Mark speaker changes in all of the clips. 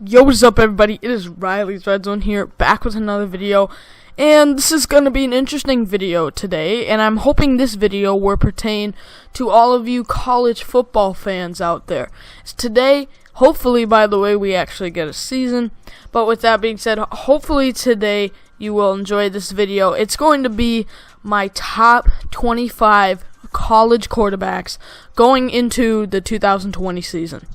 Speaker 1: Yo, what's up, everybody? It is Riley's Red Zone here, back with another video, and this is going to be an interesting video today, and I'm hoping this video will pertain to all of you college football fans out there. Today, hopefully, by the way, we actually get a season, but with that being said, hopefully today you will enjoy this video. It's going to be my top 25 college quarterbacks going into the 2020 season.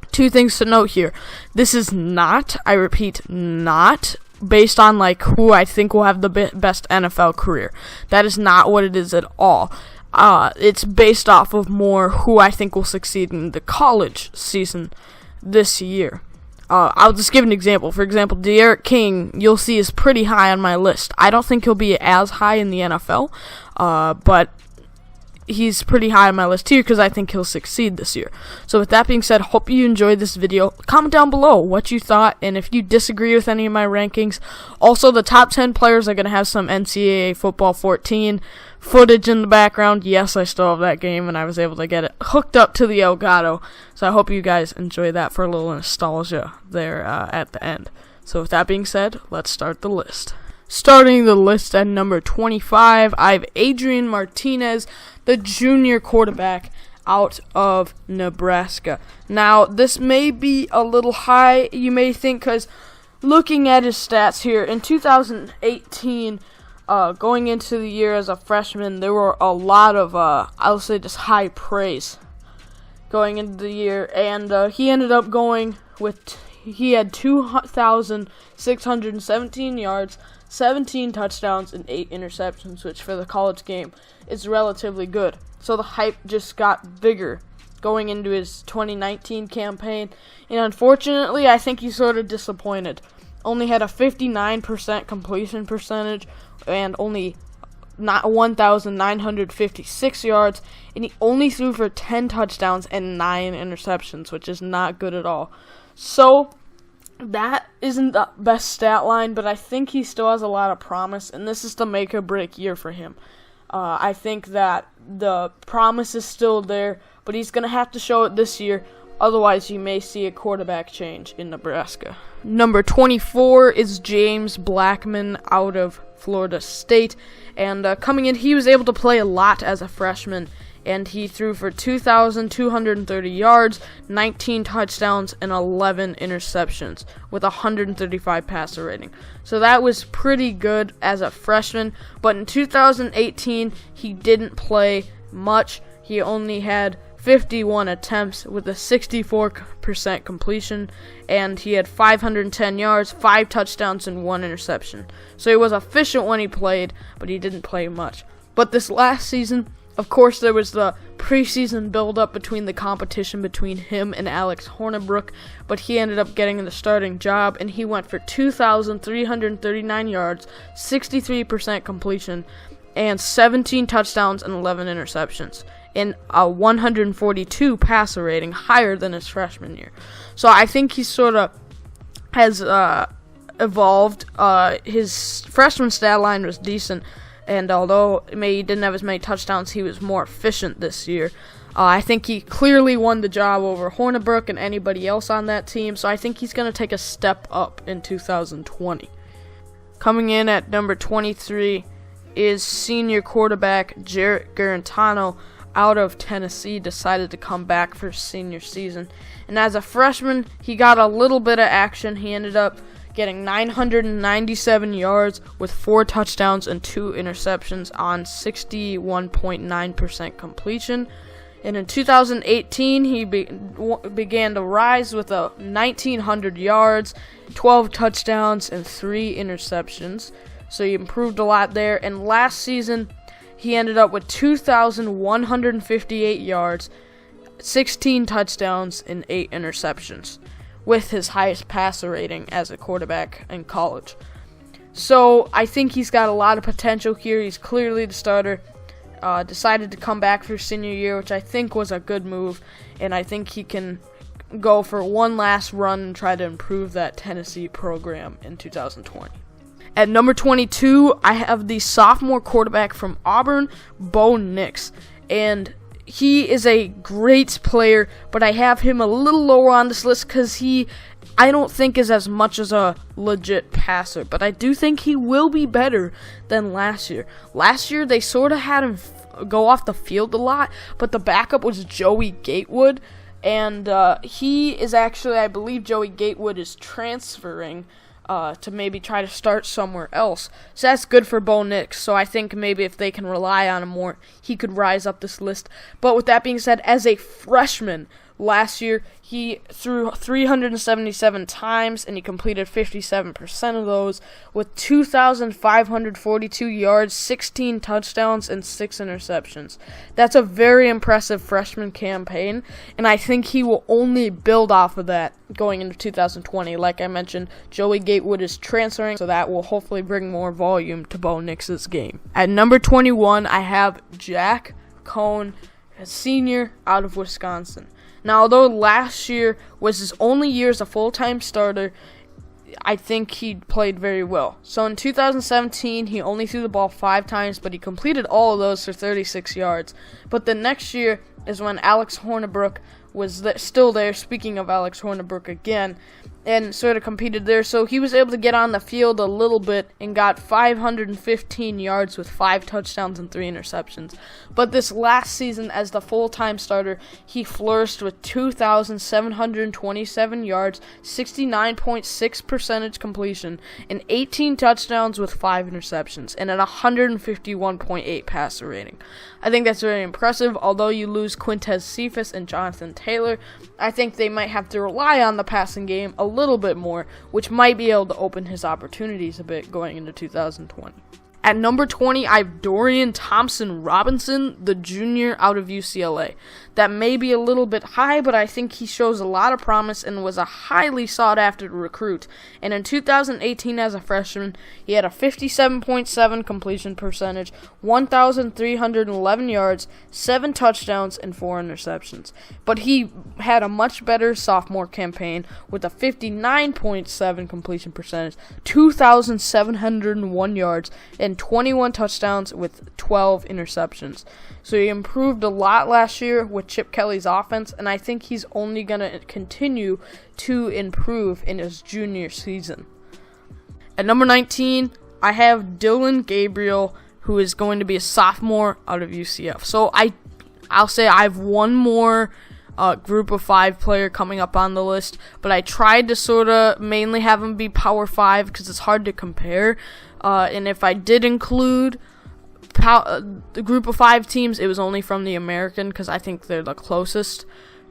Speaker 1: Two things to note here. This is not, I repeat, not based on like who I think will have the best NFL career. That is not what it is at all. It's based off of more who I think will succeed in the college season this year. I'll just give an example. For example, Jarrett King, you'll see, is pretty high on my list. I don't think he'll be as high in the NFL, but he's pretty high on my list here because I think he'll succeed this year. So with that being said, hope you enjoyed this video. Comment down below what you thought and if you disagree with any of my rankings. Also, the top 10 players are going to have some NCAA Football 14 footage in the background. Yes, I still have that game and I was able to get it hooked up to the Elgato. So I hope you guys enjoy that for a little nostalgia there at the end. So with that being said, let's start the list. Starting the list at number 25, I have Adrian Martinez, the junior quarterback out of Nebraska. Now, this may be a little high, you may think, because looking at his stats here, in 2018, going into the year as a freshman, there were a lot of, I'll say just high praise going into the year, and he ended up going with, he had 2,617 yards, 17 touchdowns, and 8 interceptions, which for the college game is relatively good. So the hype just got bigger going into his 2019 campaign, and unfortunately, I think he sort of disappointed. Only had a 59% completion percentage and only 1,956 yards, and he only threw for 10 touchdowns and 9 interceptions, which is not good at all. So that isn't the best stat line, but I think he still has a lot of promise, and this is the make or break year for him. I think that the promise is still there, but he's going to have to show it this year. Otherwise, you may see a quarterback change in Nebraska. Number 24 is James Blackman out of Florida State, and coming in, he was able to play a lot as a freshman, and he threw for 2,230 yards, 19 touchdowns, and 11 interceptions with 135 passer rating. So that was pretty good as a freshman, but in 2018, he didn't play much. He only had 51 attempts with a 64% completion, and he had 510 yards, 5 touchdowns, and 1 interception. So he was efficient when he played, but he didn't play much. But this last season, of course, there was the preseason build-up between the competition between him and Alex Hornibrook, but he ended up getting the starting job, and he went for 2,339 yards, 63% completion, and 17 touchdowns and 11 interceptions, in a 142 passer rating, higher than his freshman year. So I think he sort of has evolved. His freshman stat line was decent, and although he didn't have as many touchdowns, he was more efficient this year. I think he clearly won the job over Hornibrook and anybody else on that team, so I think he's going to take a step up in 2020. Coming in at number 23 is senior quarterback Jarrett Guarantano out of Tennessee. Decided to come back for his senior season. And as a freshman, he got a little bit of action. He ended up getting 997 yards with 4 touchdowns and 2 interceptions on 61.9% completion. And in 2018, he began to rise with 1,900 yards, 12 touchdowns, and 3 interceptions. So he improved a lot there. And last season, he ended up with 2,158 yards, 16 touchdowns, and 8 interceptions, with his highest passer rating as a quarterback in college. So I think he's got a lot of potential here. He's clearly the starter. Decided to come back for senior year, which I think was a good move, and I think he can go for one last run and try to improve that Tennessee program in 2020. At number 22, I have the sophomore quarterback from Auburn, Nix, and he is a great player, but I have him a little lower on this list because he I don't think is as much as a legit passer, but I do think he will be better than last year. Last year, they sort of had him go off the field a lot, but the backup was Joey Gatewood, and he is actually, I believe Joey Gatewood is transferring to maybe try to start somewhere else. So that's good for Bo Nix. So I think maybe if they can rely on him more, he could rise up this list. But with that being said, as a freshman last year, he threw 377 times, and he completed 57% of those with 2,542 yards, 16 touchdowns, and 6 interceptions. That's a very impressive freshman campaign, and I think he will only build off of that going into 2020. Like I mentioned, Joey Gatewood is transferring, so that will hopefully bring more volume to Bo Nix's game. At number 21, I have Jack Coan, a senior out of Wisconsin. Now, although last year was his only year as a full-time starter, I think he played very well. So in 2017, he only threw the ball 5 times, but he completed all of those for 36 yards. But the next year is when Alex Hornibrook was still there, speaking of Alex Hornibrook again, and sort of competed there. So he was able to get on the field a little bit and got 515 yards with 5 touchdowns and 3 interceptions. But this last season as the full-time starter, he flourished with 2,727 yards, 69.6% completion, and 18 touchdowns with 5 interceptions, and an 151.8 passer rating. I think that's very impressive. Although you lose Quintez Cephas and Jonathan Taylor, I think they might have to rely on the passing game a little bit more, which might be able to open his opportunities a bit going into 2020. At number 20, I have Dorian Thompson-Robinson, the junior out of UCLA. That may be a little bit high, but I think he shows a lot of promise and was a highly sought-after recruit. And in 2018 as a freshman, he had a 57.7 completion percentage, 1,311 yards, 7 touchdowns, and 4 interceptions. But he had a much better sophomore campaign with a 59.7 completion percentage, 2,701 yards, and 21 touchdowns with 12 interceptions. So he improved a lot last year with Chip Kelly's offense, and I think he's only going to continue to improve in his junior season. At number 19, I have Dillon Gabriel, who is going to be a sophomore out of UCF. So I'll say I have one more group of 5 player coming up on the list, but I tried to sort of mainly have him be Power 5 because it's hard to compare. And if I did include the group of 5 teams, it was only from the American because I think they're the closest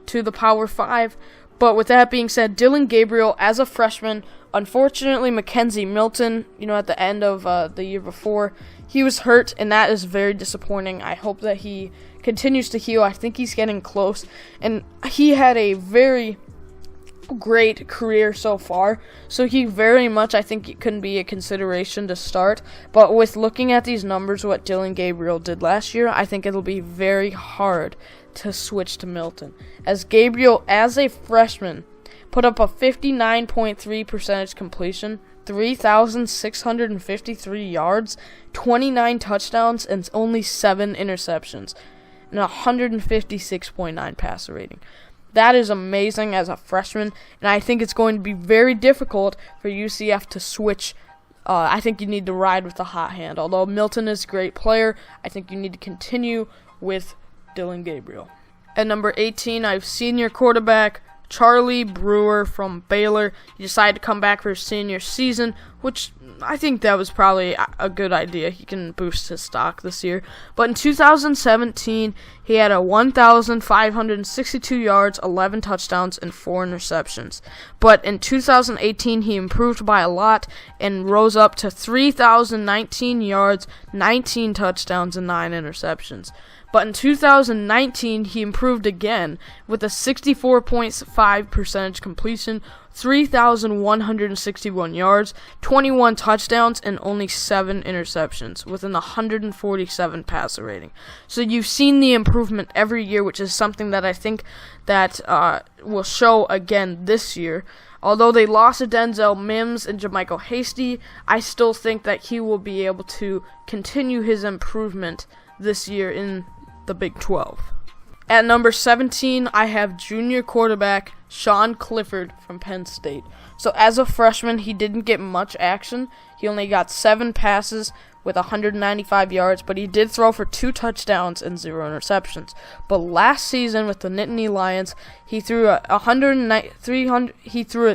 Speaker 1: to the Power 5. But with that being said, Dillon Gabriel as a freshman, unfortunately Mackenzie Milton, at the end of the year before, he was hurt, and that is very disappointing. I hope that he continues to heal. I think he's getting close, and he had a very great career so far, so he very much, I think, it can be a consideration to start. But with looking at these numbers, what Dillon Gabriel did last year, I think it'll be very hard to switch to Milton, as Gabriel as a freshman put up a 59.3% completion, 3,653 yards, 29 touchdowns, and only 7 interceptions, and a 156.9 passer rating. That is amazing as a freshman, and I think it's going to be very difficult for UCF to switch. I think you need to ride with the hot hand. Although Milton is a great player, I think you need to continue with Dillon Gabriel. At number 18, I have senior quarterback Charlie Brewer from Baylor. He decided to come back for his senior season, which I think that was probably a good idea. He can boost his stock this year. But in 2017, he had a 1,562 yards, 11 touchdowns, and 4 interceptions. But in 2018, he improved by a lot and rose up to 3,019 yards, 19 touchdowns, and 9 interceptions. But in 2019, he improved again with a 64.5% completion, 3,161 yards, 21 touchdowns, and only 7 interceptions with an 147 passer rating. So you've seen the improvement every year, which is something that I think that will show again this year. Although they lost to Denzel Mims and Jermichael Hasty, I still think that he will be able to continue his improvement this year in the Big 12. At number 17, I have junior quarterback Sean Clifford from Penn State. So as a freshman, he didn't get much action. He only got 7 passes with 195 yards, but he did throw for 2 touchdowns and 0 interceptions. But last season with the Nittany Lions, he threw it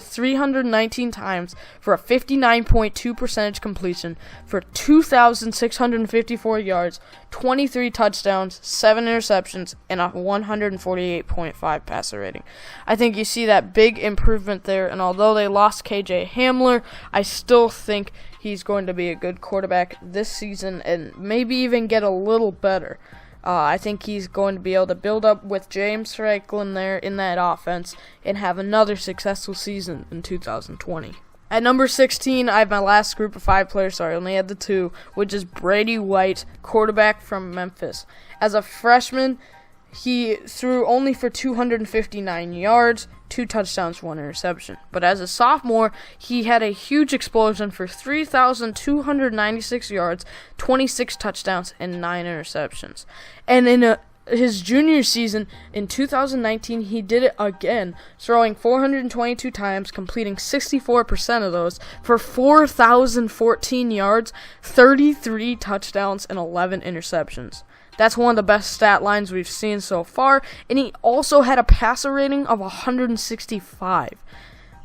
Speaker 1: 319 times for a 59.2% completion for 2,654 yards, 23 touchdowns, 7 interceptions, and a 148.5 passer rating. I think you see that big improvement there, and although they lost KJ Hamler, I still think he's going to be a good quarterback this season and maybe even get a little better. I think he's going to be able to build up with James Franklin there in that offense and have another successful season in 2020. At number 16, I have my last group of 5 players, sorry, I only had the 2, which is Brady White, quarterback from Memphis. As a freshman, he threw only for 259 yards, 2 touchdowns, 1 interception. But as a sophomore, he had a huge explosion for 3,296 yards, 26 touchdowns, and 9 interceptions. And in his junior season in 2019, he did it again, throwing 422 times, completing 64% of those for 4,014 yards, 33 touchdowns, and 11 interceptions. That's one of the best stat lines we've seen so far, and he also had a passer rating of 165.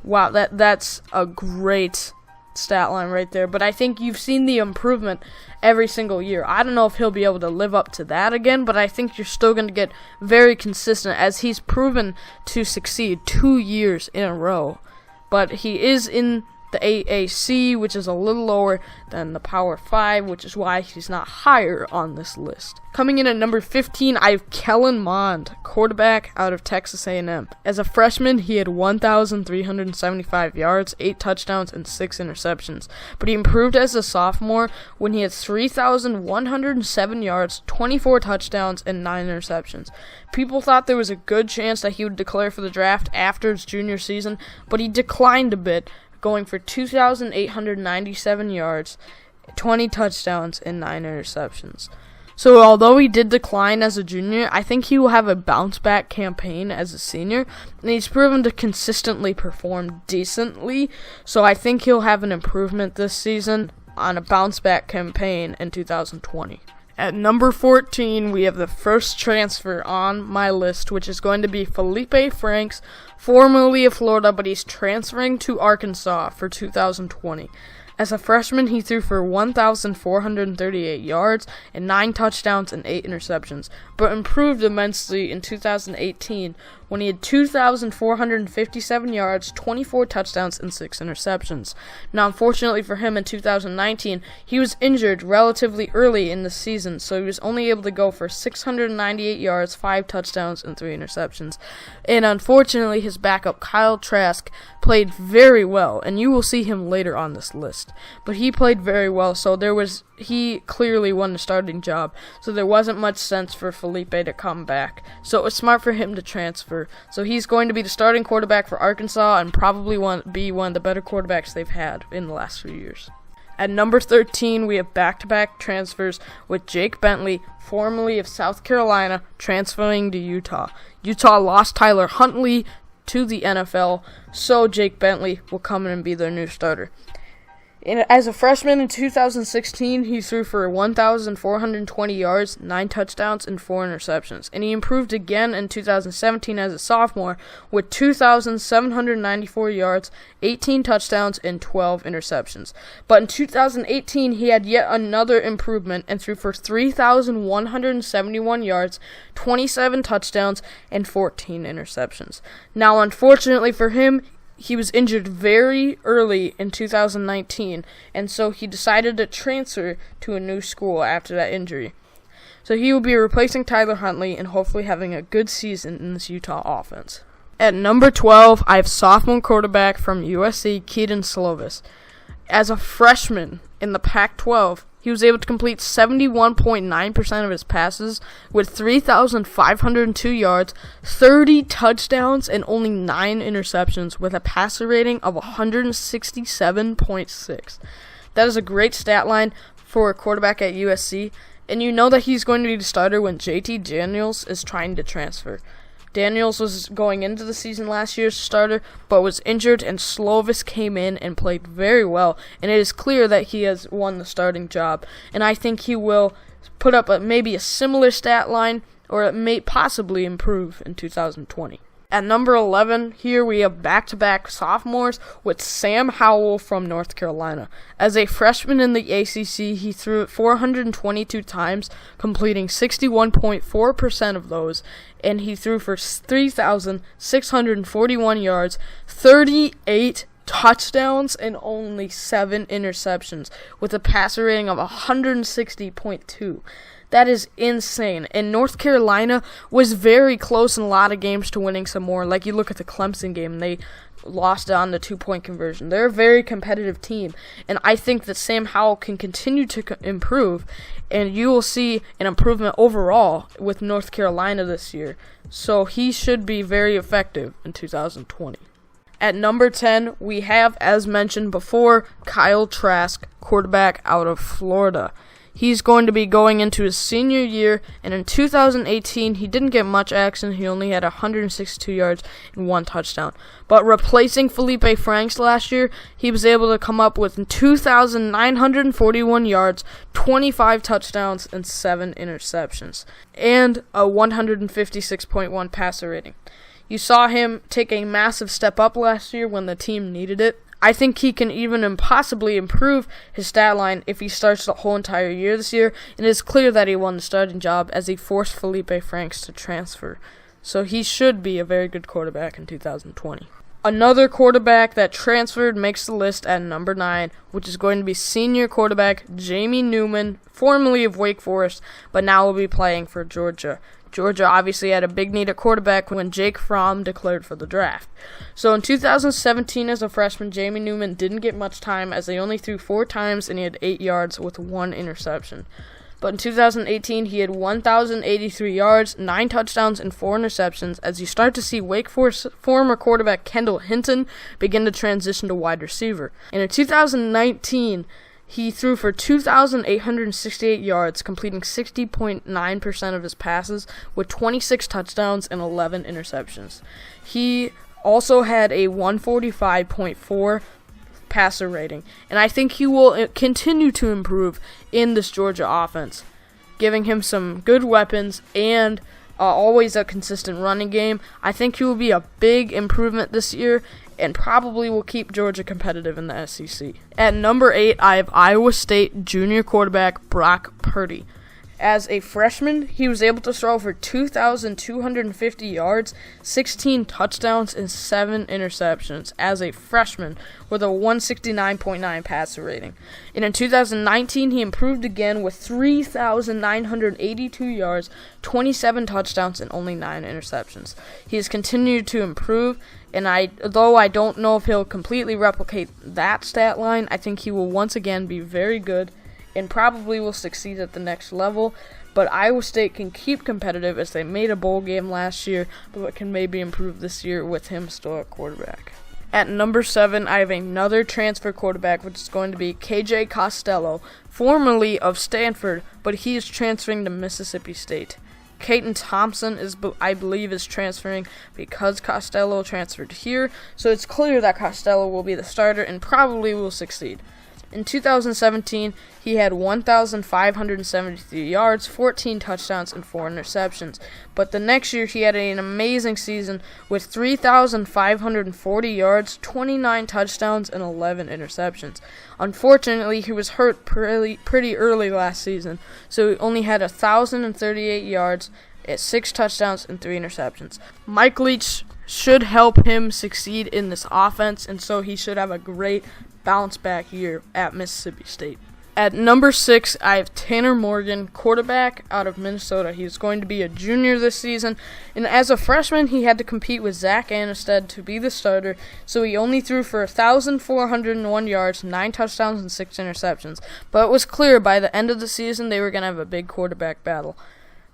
Speaker 1: Wow, that's a great stat line right there, but I think you've seen the improvement every single year. I don't know if he'll be able to live up to that again, but I think you're still going to get very consistent as he's proven to succeed 2 years in a row. But he is in the AAC, which is a little lower than the Power 5, which is why he's not higher on this list. Coming in at number 15, I have Kellen Mond, quarterback out of Texas A&M. As a freshman, he had 1,375 yards, 8 touchdowns, and 6 interceptions. But he improved as a sophomore when he had 3,107 yards, 24 touchdowns, and 9 interceptions. People thought there was a good chance that he would declare for the draft after his junior season, but he declined a bit, going for 2,897 yards, 20 touchdowns, and 9 interceptions. So although he did decline as a junior, I think he will have a bounce-back campaign as a senior, and he's proven to consistently perform decently, so I think he'll have an improvement this season on a bounce-back campaign in 2020. At number 14, we have the first transfer on my list, which is going to be Feleipe Franks, formerly of Florida, but he's transferring to Arkansas for 2020. As a freshman, he threw for 1,438 yards and 9 touchdowns and 8 interceptions, but improved immensely in 2018 when he had 2,457 yards, 24 touchdowns, and 6 interceptions. Now, unfortunately for him in 2019, he was injured relatively early in the season, so he was only able to go for 698 yards, 5 touchdowns, and 3 interceptions. And unfortunately, his backup, Kyle Trask, played very well, and you will see him later on this list. But he played very well, so he clearly won the starting job, so there wasn't much sense for Feleipe to come back. So it was smart for him to transfer. So he's going to be the starting quarterback for Arkansas and probably be one of the better quarterbacks they've had in the last few years. At number 13, we have back-to-back transfers with Jake Bentley, formerly of South Carolina, transferring to Utah. Utah lost Tyler Huntley to the NFL, so Jake Bentley will come in and be their new starter. As a freshman in 2016, he threw for 1,420 yards, 9 touchdowns, and 4 interceptions. And he improved again in 2017 as a sophomore with 2,794 yards, 18 touchdowns, and 12 interceptions. But in 2018, he had yet another improvement and threw for 3,171 yards, 27 touchdowns, and 14 interceptions. Now, unfortunately for him, he was injured very early in 2019, and so he decided to transfer to a new school after that injury. So he will be replacing Tyler Huntley and hopefully having a good season in this Utah offense. At number 12, I have sophomore quarterback from USC, Kedon Slovis. As a freshman in the Pac-12, he was able to complete 71.9% of his passes with 3,502 yards, 30 touchdowns, and only 9 interceptions with a passer rating of 167.6. That is a great stat line for a quarterback at USC, and you know that he's going to be the starter when JT Daniels is trying to transfer. Daniels was going into the season last year's starter, but was injured, and Slovis came in and played very well, and it is clear that he has won the starting job, and I think he will put up maybe a similar stat line, or it may possibly improve in 2020. At number 11, here we have back-to-back sophomores with Sam Howell from North Carolina. As a freshman in the ACC, he threw it 422 times, completing 61.4% of those, and he threw for 3,641 yards, 38 touchdowns, and only 7 interceptions, with a passer rating of 160.2. That is insane. And North Carolina was very close in a lot of games to winning some more. Like you look at the Clemson game, they lost on the 2-point conversion. They're a very competitive team. And I think that Sam Howell can continue to improve. And you will see an improvement overall with North Carolina this year. So he should be very effective in 2020. At number 10, we have, as mentioned before, Kyle Trask, quarterback out of Florida. He's going to be going into his senior year, and in 2018, he didn't get much action. He only had 162 yards and 1 touchdown. But replacing Feleipe Franks last year, he was able to come up with 2,941 yards, 25 touchdowns, and 7 interceptions, and a 156.1 passer rating. You saw him take a massive step up last year when the team needed it. I think he can even possibly improve his stat line if he starts the whole entire year this year, and it is clear that he won the starting job as he forced Feleipe Franks to transfer. So he should be a very good quarterback in 2020. Another quarterback that transferred makes the list at number 9, which is going to be senior quarterback Jamie Newman, formerly of Wake Forest, but now will be playing for Georgia. Georgia obviously had a big need at quarterback when Jake Fromm declared for the draft. So in 2017 as a freshman, Jamie Newman didn't get much time as he only threw 4 times and he had 8 yards with 1 interception. But in 2018, he had 1,083 yards, 9 touchdowns, and 4 interceptions as you start to see Wake Forest former quarterback Kendall Hinton begin to transition to wide receiver. And in 2019, he threw for 2,868 yards, completing 60.9% of his passes with 26 touchdowns and 11 interceptions. He also had a 145.4 passer rating, and I think he will continue to improve in this Georgia offense, giving him some good weapons and always a consistent running game. I think he will be a big improvement this year and probably will keep Georgia competitive in the SEC. At number 8, I have Iowa State junior quarterback Brock Purdy. As a freshman, he was able to throw for 2,250 yards, 16 touchdowns, and 7 interceptions as a freshman with a 169.9 passer rating. And in 2019, he improved again with 3,982 yards, 27 touchdowns, and only 9 interceptions. He has continued to improve, and though I don't know if he'll completely replicate that stat line, I think he will once again be very good and probably will succeed at the next level. But Iowa State can keep competitive as they made a bowl game last year, but can maybe improve this year with him still at quarterback. At number 7, I have another transfer quarterback, which is going to be KJ Costello, formerly of Stanford, but he is transferring to Mississippi State. Caden Thompson I believe is transferring because Costello transferred here, so it's clear that Costello will be the starter and probably will succeed. In 2017, he had 1,573 yards, 14 touchdowns, and 4 interceptions. But the next year, he had an amazing season with 3,540 yards, 29 touchdowns, and 11 interceptions. Unfortunately, he was hurt pretty early last season, so he only had 1,038 yards, 6 touchdowns, and 3 interceptions. Mike Leach should help him succeed in this offense, and so he should have a great bounce back year at Mississippi State. At number 6, I have Tanner Morgan, quarterback out of Minnesota. He is going to be a junior this season, and as a freshman, he had to compete with Zach Anasted to be the starter, so he only threw for 1,401 yards, 9 touchdowns, and 6 interceptions. But it was clear by the end of the season they were going to have a big quarterback battle.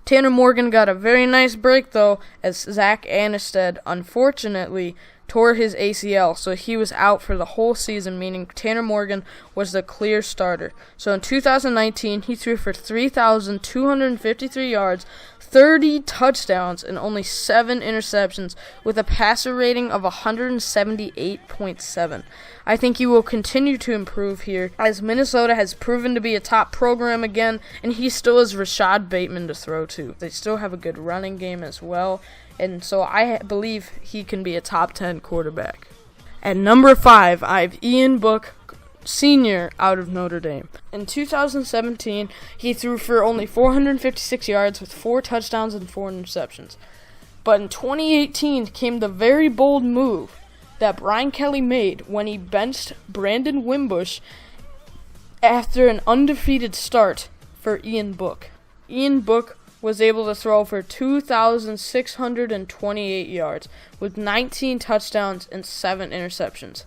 Speaker 1: Tanner Morgan got a very nice break, though, as Zach Anasted, unfortunately, tore his ACL, so he was out for the whole season, meaning Tanner Morgan was the clear starter. So in 2019, he threw for 3,253 yards, 30 touchdowns, and only 7 interceptions, with a passer rating of 178.7. I think he will continue to improve here, as Minnesota has proven to be a top program again, and he still has Rashad Bateman to throw to. They still have a good running game as well, and so I believe he can be a top 10 quarterback. At number 5, I have Ian Book, Sr. out of Notre Dame. In 2017, he threw for only 456 yards with 4 touchdowns and 4 interceptions. But in 2018 came the very bold move that Brian Kelly made when he benched Brandon Wimbush after an undefeated start for Ian Book. Ian Book was able to throw for 2,628 yards with 19 touchdowns and 7 interceptions.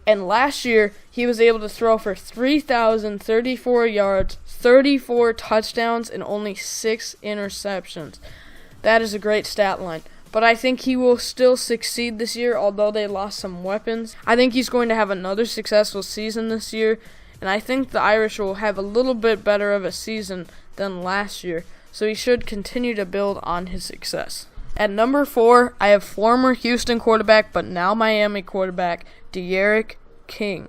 Speaker 1: And last year, he was able to throw for 3,034 yards, 34 touchdowns, and only 6 interceptions. That is a great stat line. But I think he will still succeed this year, although they lost some weapons. I think he's going to have another successful season this year, and I think the Irish will have a little bit better of a season than last year, so he should continue to build on his success. At number 4, I have former Houston quarterback, but now Miami quarterback, D'Eriq King.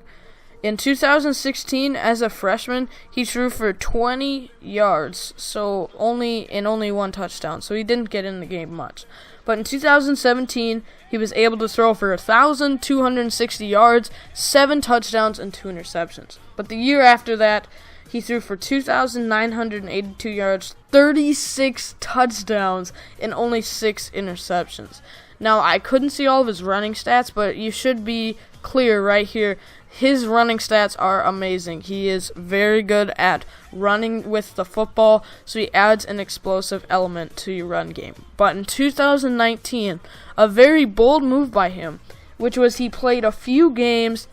Speaker 1: In 2016, as a freshman, he threw for 20 yards, so only 1 touchdown, so he didn't get in the game much. But in 2017, he was able to throw for 1,260 yards, 7 touchdowns, and 2 interceptions. But the year after that, he threw for 2,982 yards, 36 touchdowns, and only 6 interceptions. Now, I couldn't see all of his running stats, but you should be clear right here. His running stats are amazing. He is very good at running with the football, so he adds an explosive element to your run game. But in 2019, a very bold move by him, which was he played a few games.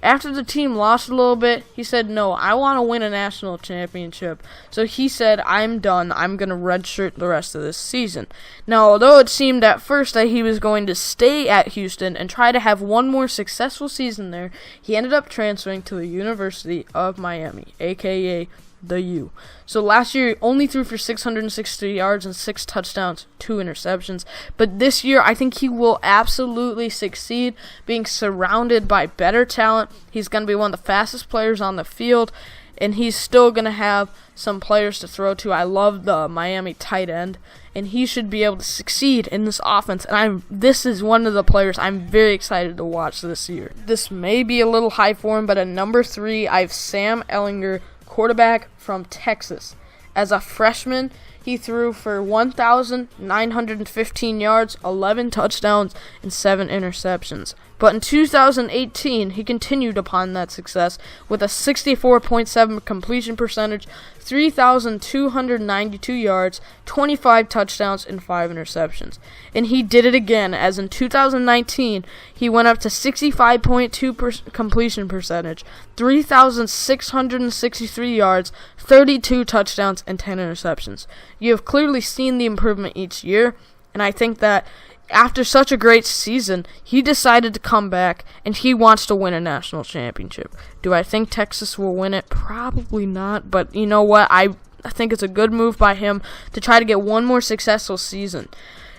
Speaker 1: After the team lost a little bit, he said, no, I want to win a national championship. So he said, I'm done. I'm going to redshirt the rest of this season. Now, although it seemed at first that he was going to stay at Houston and try to have one more successful season there, he ended up transferring to the University of Miami, a.k.a. the U. So last year, he only threw for 660 yards and 6 touchdowns, 2 interceptions. But this year, I think he will absolutely succeed, being surrounded by better talent. He's going to be one of the fastest players on the field, and he's still going to have some players to throw to. I love the Miami tight end, and he should be able to succeed in this offense. And this is one of the players I'm very excited to watch this year. This may be a little high for him, but at number 3, I have Sam Ehlinger, quarterback from Texas. As a freshman, he threw for 1,915 yards, 11 touchdowns, and 7 interceptions. But in 2018, he continued upon that success with a 64.7 completion percentage, 3,292 yards, 25 touchdowns, and 5 interceptions. And he did it again, as in 2019, he went up to 65.2 completion percentage, 3,663 yards, 32 touchdowns, and 10 interceptions. You have clearly seen the improvement each year, and I think that after such a great season, he decided to come back, and he wants to win a national championship. Do I think Texas will win it? Probably not, but you know what? I think it's a good move by him to try to get one more successful season,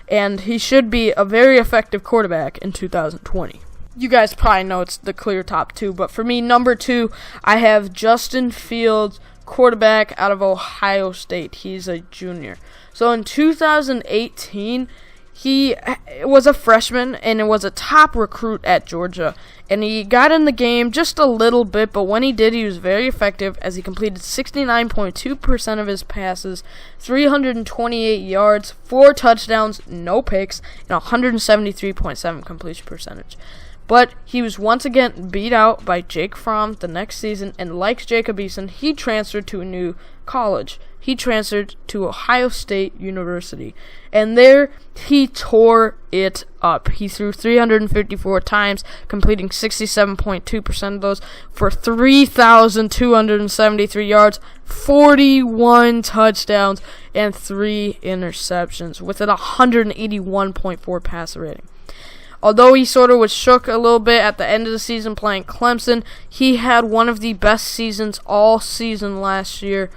Speaker 1: and he should be a very effective quarterback in 2020. You guys probably know it's the clear top 2, but for me, number 2, I have Justin Fields, quarterback out of Ohio State. He's a junior. So in 2018, he was a freshman and was a top recruit at Georgia, and he got in the game just a little bit, but when he did, he was very effective as he completed 69.2% of his passes, 328 yards, 4 touchdowns, no picks, and 173.7 completion percentage. But he was once again beat out by Jake Fromm the next season, and like Jacob Eason, he transferred to a new college. He transferred to Ohio State University, and there he tore it up. He threw 354 times, completing 67.2% of those for 3,273 yards, 41 touchdowns, and 3 interceptions, with an 181.4 passer rating. Although he sort of was shook a little bit at the end of the season playing Clemson, he had one of the best seasons all season last year.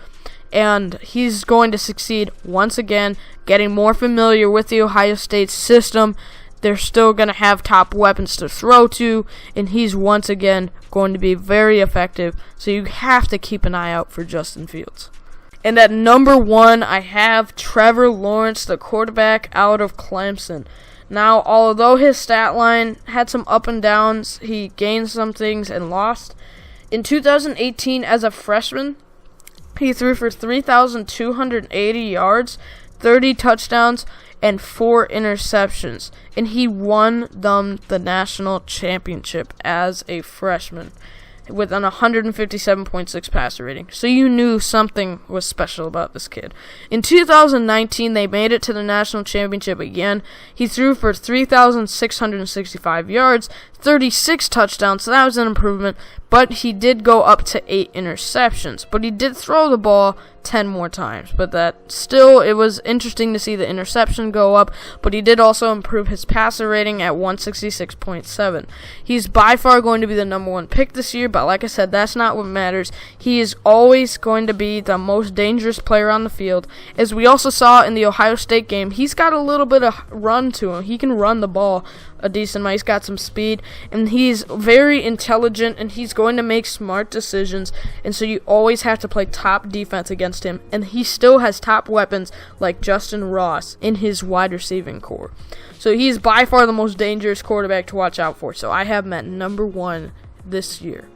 Speaker 1: And he's going to succeed once again, getting more familiar with the Ohio State system. They're still going to have top weapons to throw to, and he's once again going to be very effective. So you have to keep an eye out for Justin Fields. And at number 1, I have Trevor Lawrence, the quarterback out of Clemson. Now, although his stat line had some up and downs, he gained some things and lost. In 2018, as a freshman, he threw for 3,280 yards, 30 touchdowns, and 4 interceptions. And he won them the national championship as a freshman with an 157.6 passer rating. So you knew something was special about this kid. In 2019, they made it to the national championship again. He threw for 3,665 yards, 36 touchdowns, so that was an improvement, but he did go up to 8 interceptions. But he did throw the ball 10 more times, but that still, it was interesting to see the interception go up, but he did also improve his passer rating at 166.7. He's by far going to be the number 1 pick this year, but like I said, that's not what matters. He is always going to be the most dangerous player on the field. As we also saw in the Ohio State game, he's got a little bit of run to him. He can run the ball a decent amount. He's got some speed, and he's very intelligent, and he's going to make smart decisions, and so you always have to play top defense against him, and he still has top weapons like Justin Ross in his wide receiving core. So he's by far the most dangerous quarterback to watch out for, so I have him at number 1 this year.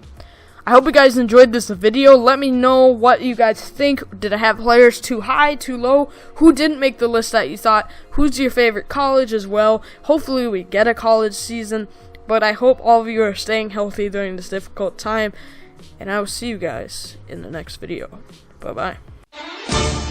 Speaker 1: I hope you guys enjoyed this video. Let me know what you guys think. Did I have players too high, too low? Who didn't make the list that you thought? Who's your favorite college as well? Hopefully we get a college season, but I hope all of you are staying healthy during this difficult time, and I will see you guys in the next video. Bye-bye.